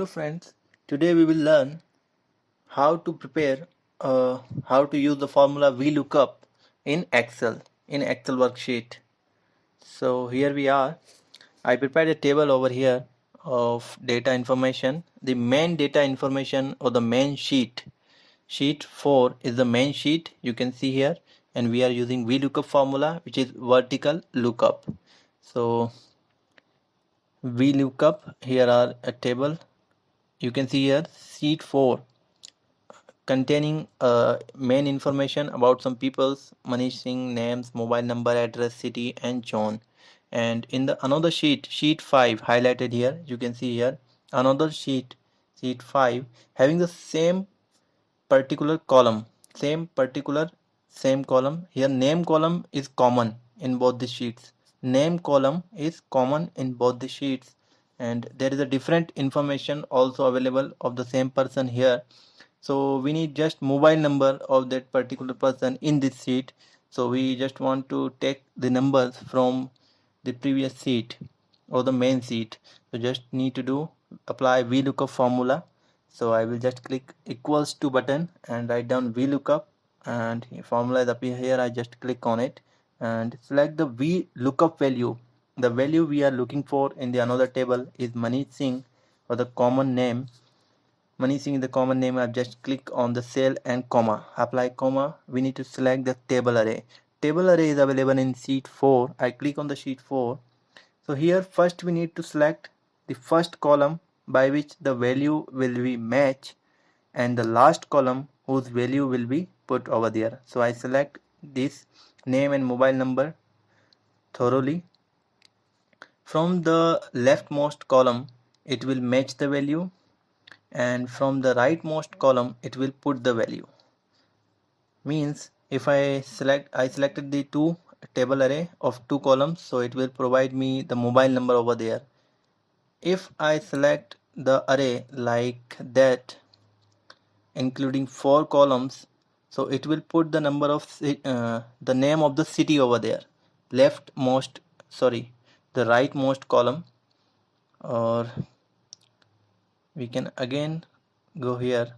Hello friends, today we will learn how to prepare how to use the formula Vlookup in Excel worksheet. So here we are. I prepared a table over here of data information. The main data information or the main sheet. Sheet 4 is the main sheet you can see here, and we are using Vlookup formula, which is vertical lookup. So Vlookup, here are a table. You can see here sheet 4 containing main information about some people's Manish Singh names, mobile number, address, city, and John. And in the another sheet 5 highlighted here, you can see here another sheet 5 having the same particular column, same column. Here name column is common in both the sheets. Name column is common in both the sheets, and there is a different information also available of the same person here. So we need just mobile number of that particular person in this sheet. So we just want to take the numbers from the previous sheet or the main sheet. So just need to do apply Vlookup formula. So I will just click equals to button and write down Vlookup, and formula is up here. I just click on it and select the Vlookup value. The value we are looking for in the another table is Manish Singh, or the common name. Manish Singh is the common name. I've just click on the cell and comma, apply comma. We need to select the table array. Table array is available in sheet 4. I click on the sheet 4. So here first we need to select the first column by which the value will be match, and the last column whose value will be put over there. So I select this name and mobile number thoroughly. From the leftmost column it will match the value, and from the rightmost column it will put the value. Means if I selected the two table array of two columns, so it will provide me the mobile number over there. If I select the array like that including 4 columns, so it will put the number of the name of the city over there, the rightmost column. Or we can again go here,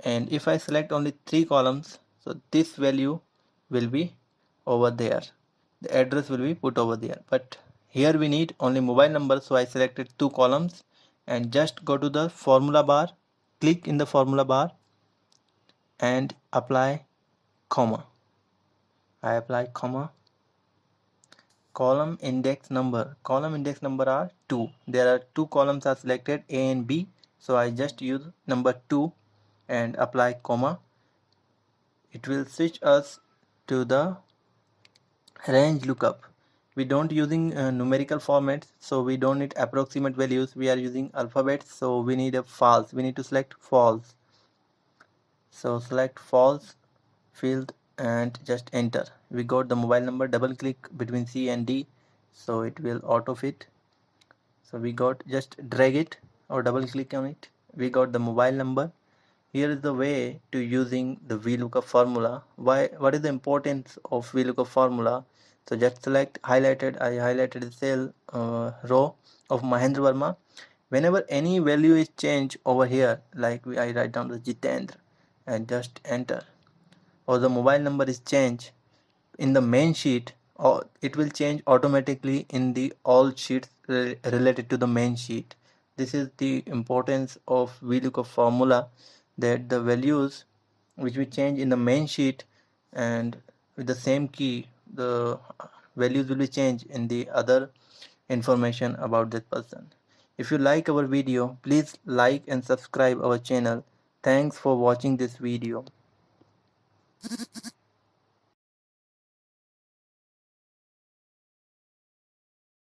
and if I select only 3 columns, so this value will be over there, the address will be put over there. But here we need only mobile number, so I selected 2 columns and just go to the formula bar, click in the formula bar and apply comma. I apply comma. Column index number are 2. There are 2 columns are selected, A and B, so I just use number 2 and apply comma. It will switch us to the range lookup. We don't using numerical formats, so we don't need approximate values. We are using alphabets, so we need a false. We need to select false. So select false field and just enter. We got the mobile number. Double click between C and D, so it will auto fit. So we got, just drag it or double click on it. We got the mobile number. Here is the way to using the Vlookup formula. What is the importance of Vlookup formula? So just select I highlighted the cell row of Mahendra Verma. Whenever any value is changed over here, like I write down the Jitendra and just enter, or the mobile number is changed in the main sheet, or it will change automatically in the all sheets related to the main sheet. This is the importance of Vlookup formula, that the values which we change in the main sheet and with the same key, the values will be changed in the other information about that person. If you like our video, please like and subscribe our channel. Thanks for watching this video.